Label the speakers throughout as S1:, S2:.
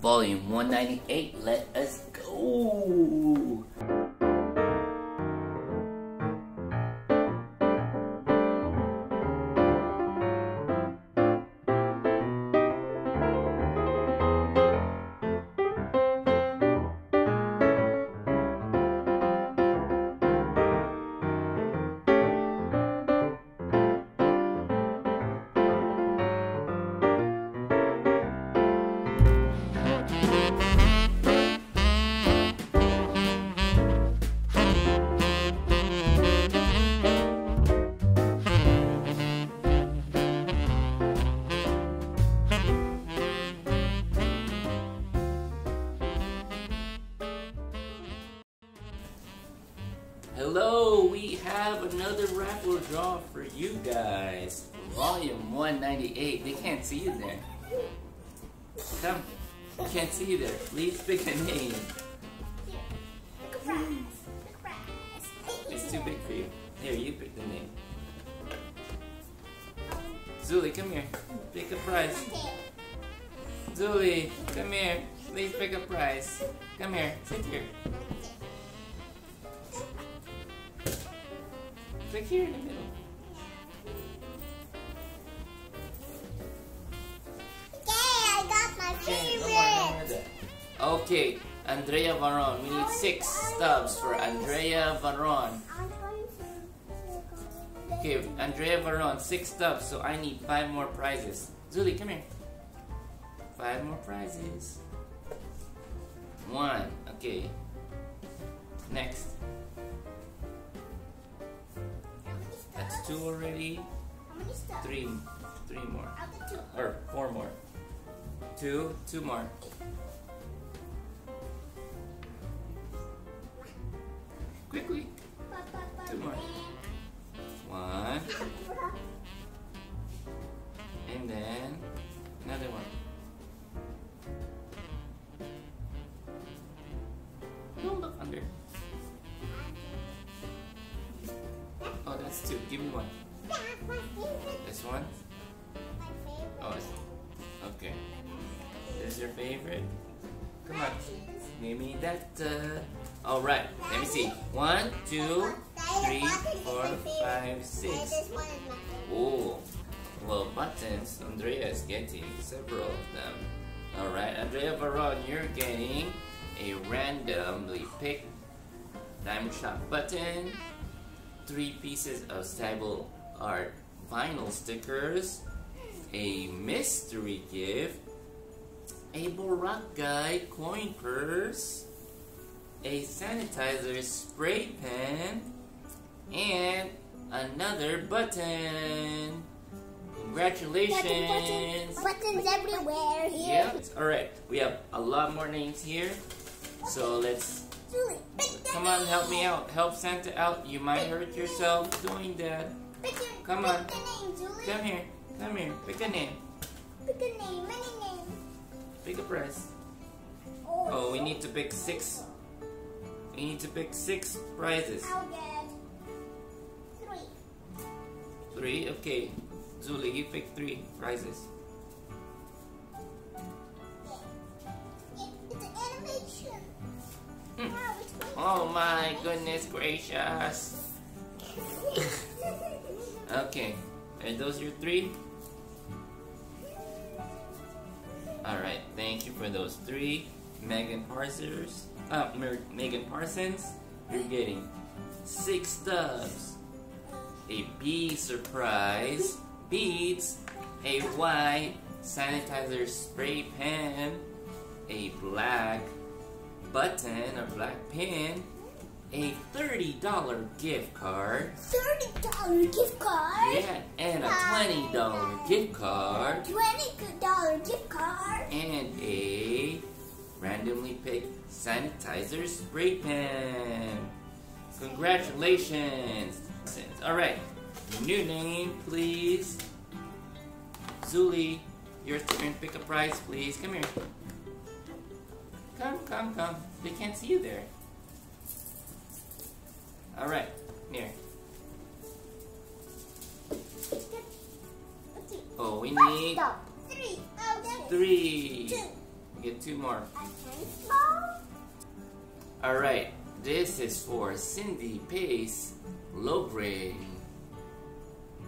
S1: Volume 198. Let us go. Hello, we have another raffle draw for you guys. Volume 198. They can't see you there. Come. They can't see you there. Please pick a name.
S2: Pick a prize. Pick a prize.
S1: It's too big for you. Here, you pick the name. Zuli, come here. Pick a prize. Zuli, come here. Please pick a prize. Come here. Sit here. Click here in the middle.
S2: Okay, I got my favorite.
S1: Okay, Andrea Varon. We need 6 stubs for Andrea Varon. Okay, Andrea Varon, 6 stubs, so I need 5 more prizes. Zuli, come here. 5 more prizes. 1, okay. Next. That's 2 already.
S2: How many stubs?
S1: 3 more.
S2: I'll get 2.
S1: Or 4 more. 2 more. Quickly. 2 more. 1. And then another one. Don't look under. Oh, that's 2. Give me 1. This one? Oh, okay. This is your favorite? Come on. Give me that. Alright, let me see. 1, 2, 3, 4, 5, 6. Oh, well, buttons. Andrea is getting several of them. Alright, Andrea Varon, you're getting a randomly picked Diamond Shop button, 3 pieces of stable art vinyl stickers, a mystery gift, a Boracay coin purse, a sanitizer spray pen, and another button. Congratulations!
S2: Buttons everywhere here.
S1: Yeah, alright. We have a lot more names here. So let's... Come on, help me out. Help Santa out. You might hurt yourself doing that. Come on. Come here. Come here. Pick a name.
S2: Pick a name. Many names.
S1: Pick a prize. Oh, we need to pick 6. We need to pick 6 prizes.
S2: I'll get 3.
S1: 3? Okay. Zuli, you pick 3 prizes.
S2: It's an animation.
S1: Oh my goodness gracious. Okay. Are those your 3? Alright, thank you for those 3. Megan Parsons, you're getting 6 stubs. A B surprise, beads, a white sanitizer spray pen, a black button or black pin, a $30 gift card.
S2: $30 gift card?
S1: Yeah, and a $20 gift card.
S2: $20 gift card.
S1: And a randomly picked sanitizer spray pen. Congratulations. Alright, new name please. Zuli, your turn. Pick a prize please. Come here. Come. They can't see you there. Alright, here. Oh, we need
S2: Stop. 3. I'll get
S1: 3.
S2: 2.
S1: Get 2 more.
S2: A tennis ball.
S1: Alright, this is for Cindy Pace Lobring.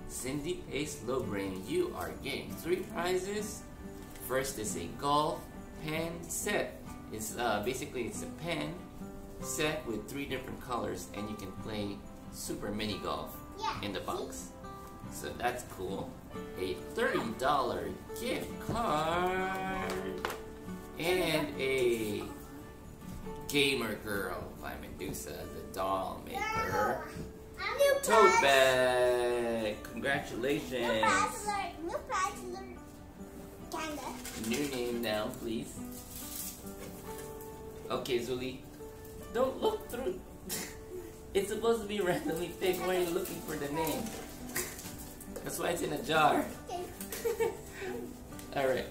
S1: Cindy Pace Lobring, you are getting 3 prizes. First is a golf pen set. It's basically it's a pen set with 3 different colors, and you can play super mini golf in the box. So that's cool. A $30 gift card and a Gamer Girl by Medusa, the doll maker. Tote bag. Congratulations.
S2: New prize alert. Kinda.
S1: New name now, please. Okay, Zuli. Don't look through. It's supposed to be randomly picked. Why are you looking for the name? That's why it's in a jar.
S2: Okay.
S1: Alright.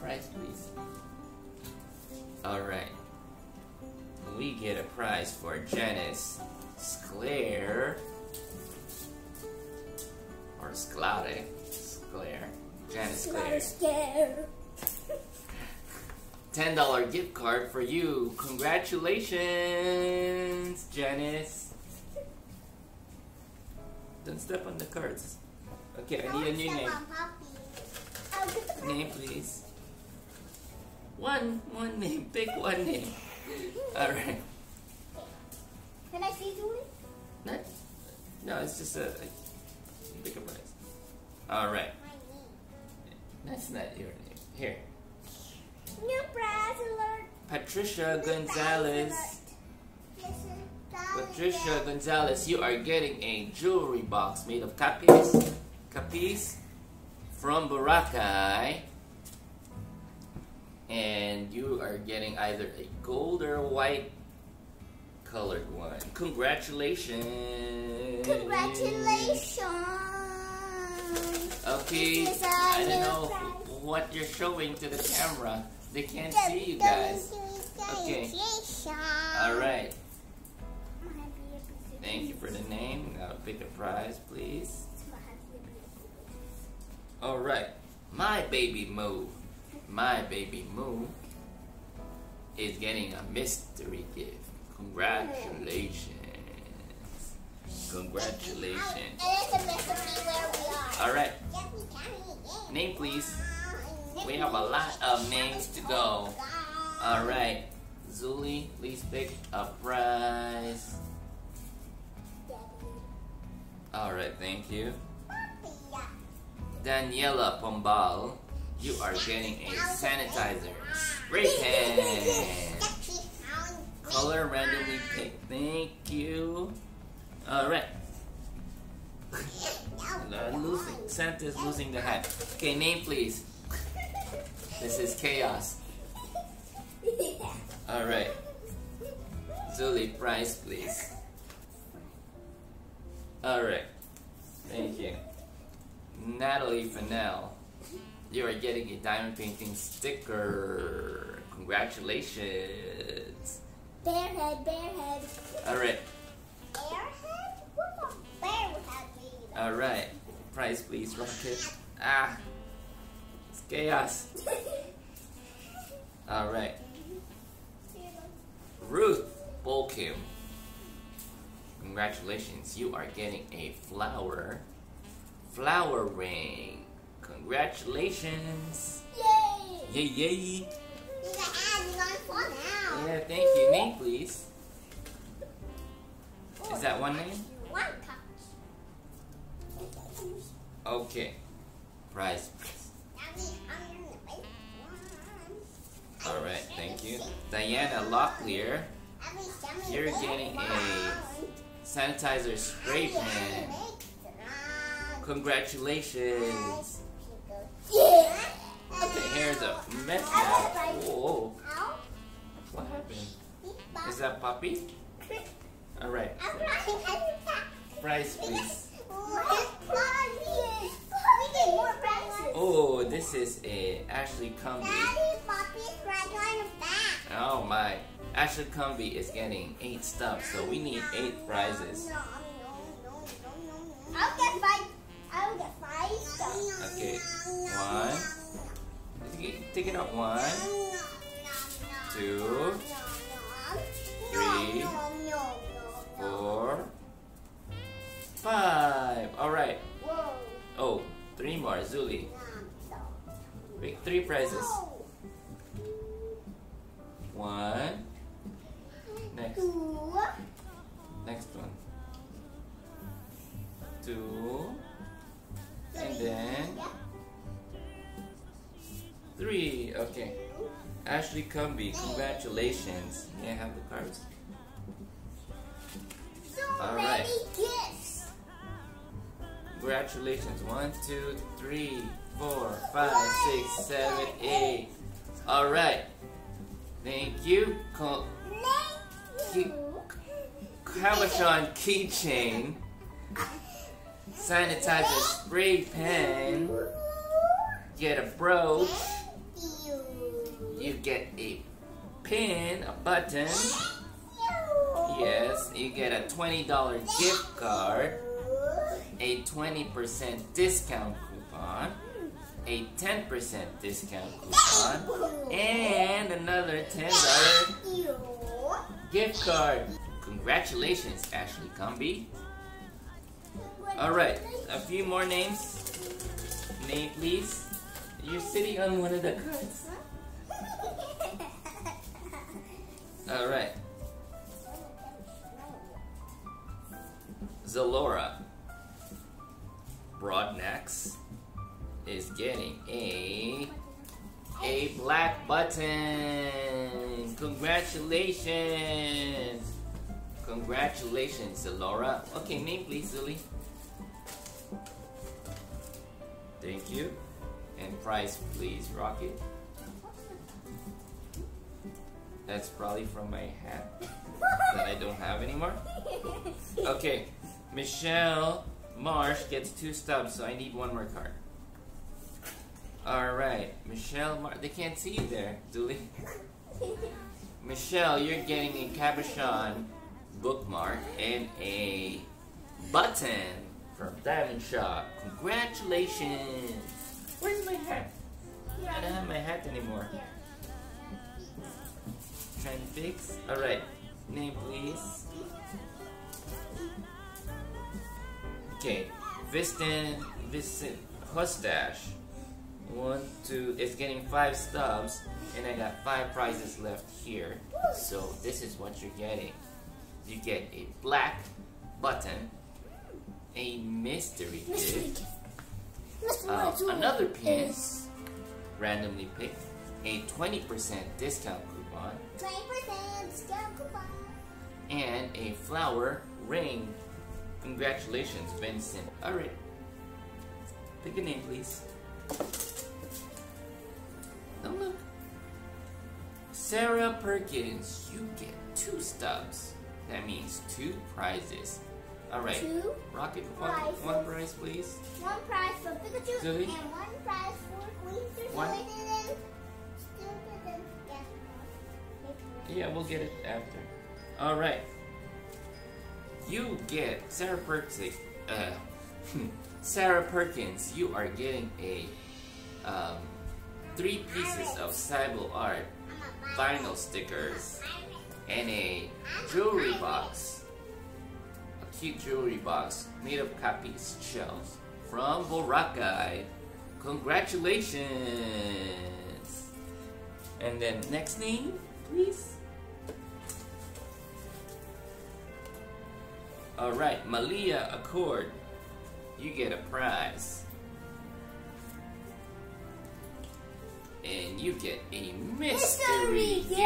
S1: Prize, please. Alright. We get a prize for Janice Sclaire. Or Sclare. Sclaire. Janice Sclaire. $10 gift card for you. Congratulations, Janice. Don't step on the cards. Okay, I need a new name. Name, please. One name. Pick one name. Alright.
S2: Can I see Julie?
S1: No, it's just a bigger prize. Alright. That's not your name. Here.
S2: New prize alert.
S1: Patricia Gonzalez. Patricia Gonzalez, you are getting a jewelry box made of capis from Boracay. And you are getting either a gold or white colored one. Congratulations.
S2: Congratulations.
S1: Okay, I don't know what you're showing to the camera. They can't see you guys. Okay. Alright. Thank you for the name. Now pick a prize, please. Alright. My baby Moo is getting a mystery gift. Congratulations. Congratulations. Alright. Name, please. We have a lot of names to go. Alright. Zuli, please pick a prize. Alright, thank you. Daniela Pombal, you are getting a sanitizer spray pen. Color randomly picked. Thank you. Alright. Santa's losing the hat. Okay, name please. This is chaos. Alright. Zuli, prize please. Alright. Thank you. Natalie Fennell, you are getting a diamond painting sticker. Congratulations.
S2: Bear head.
S1: Alright.
S2: What's a bear head?
S1: Alright. Prize please, Rocket. Ah. It's chaos. Alright. Ruth Bolkim. Congratulations, you are getting a flower ring. Congratulations.
S2: Yay!
S1: Yay.
S2: Now.
S1: Yeah, thank you. Name please. Is that one name?
S2: One touch.
S1: Okay. Prize please. Alright, thank you. Diana Locklear, you're getting a sanitizer spray pen. Congratulations.
S2: Yeah.
S1: Okay, here's a mess now. Whoa. What happened? Is that Puppy? Alright. Prize please. Oh, this is a Ashley Cumby. Oh my. Ashley Cumby is getting 8 stuff, so we need 8 prizes.
S2: I'll get 5 stuff.
S1: Okay. 1. take it out. 1, 2, 3, 4, 5. Alright. Oh, 3 more. Zuli. Pick 3 prizes. 1. Next. Next one. 2. And then 3. Okay. Ashley Cumby, congratulations. May I have the cards? Alright. Congratulations. 1, 2, 3, 4, 5, 6, 7, 8. Alright. Thank you. Cabachon keychain. Sanitizer spray pen. Get a brooch. You get a pin, a button. Yes, you get a $20 gift card, a 20% discount coupon, a 10% discount coupon, and another $10 gift card. Congratulations, Ashley Cumby. Alright, a few more names. Name, please. You're sitting on one of the cards. Alright. Zalora Broadnax is getting a black button. Congratulations. Congratulations, Zalora. Okay, name please, Zuli. Thank you. And price please, Rocket. That's probably from my hat that I don't have anymore. Okay, Michelle Marsh gets 2 stubs, so I need 1 more card. Alright, Michelle Marsh. They can't see you there, Zuli. Michelle, you're getting a cabochon bookmark and a button from Diamond Shop. Congratulations! Where's my hat? I don't have my hat anymore. Trying to fix? Alright. Name please. Okay. Vincent Hustash. 1, 2, it's getting 5 stubs, and I got 5 prizes left here. So this is what you're getting. You get a black button, a mystery gift, another pin, randomly picked, a 20% discount coupon,
S2: 20% discount coupon,
S1: and a flower ring. Congratulations, Vincent. Alright. Pick a name, please. Don't look. Sarah Perkins, you get 2 stubs. That means 2 prizes. Alright.
S2: 2
S1: Rocket, one prize, please.
S2: 1 prize for Pikachu
S1: Zuli?
S2: and 1 prize for Queen.
S1: 1. Yeah, we'll get it after. Alright. You get Sarah Perkins. Sarah Perkins, you are getting a 3 pieces of Cybele art vinyl stickers and a jewelry box, a cute jewelry box made of copies shells from Boracay. Congratulations! And then next name, please. Alright, Malia Accord, you get a prize. And you get a mystery gift.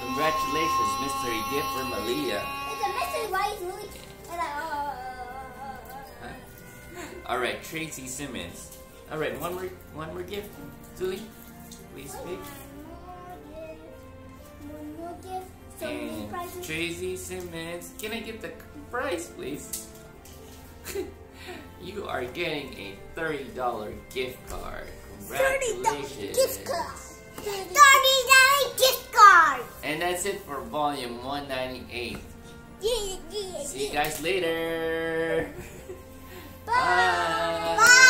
S1: Congratulations, mystery gift for Malia.
S2: It's a mystery. Why is Louis?
S1: Alright, Tracy Simmons. Alright, one more gift. Julie, please pick.
S2: One more gift. So many
S1: And
S2: prizes.
S1: Tracy Simmons, can I get the prize, please? You are getting a $30 gift card. Congratulations.
S2: Gift card. $30 gift card.
S1: And that's it for volume 198.
S2: Yeah.
S1: See you guys later.
S2: Bye.
S1: Bye.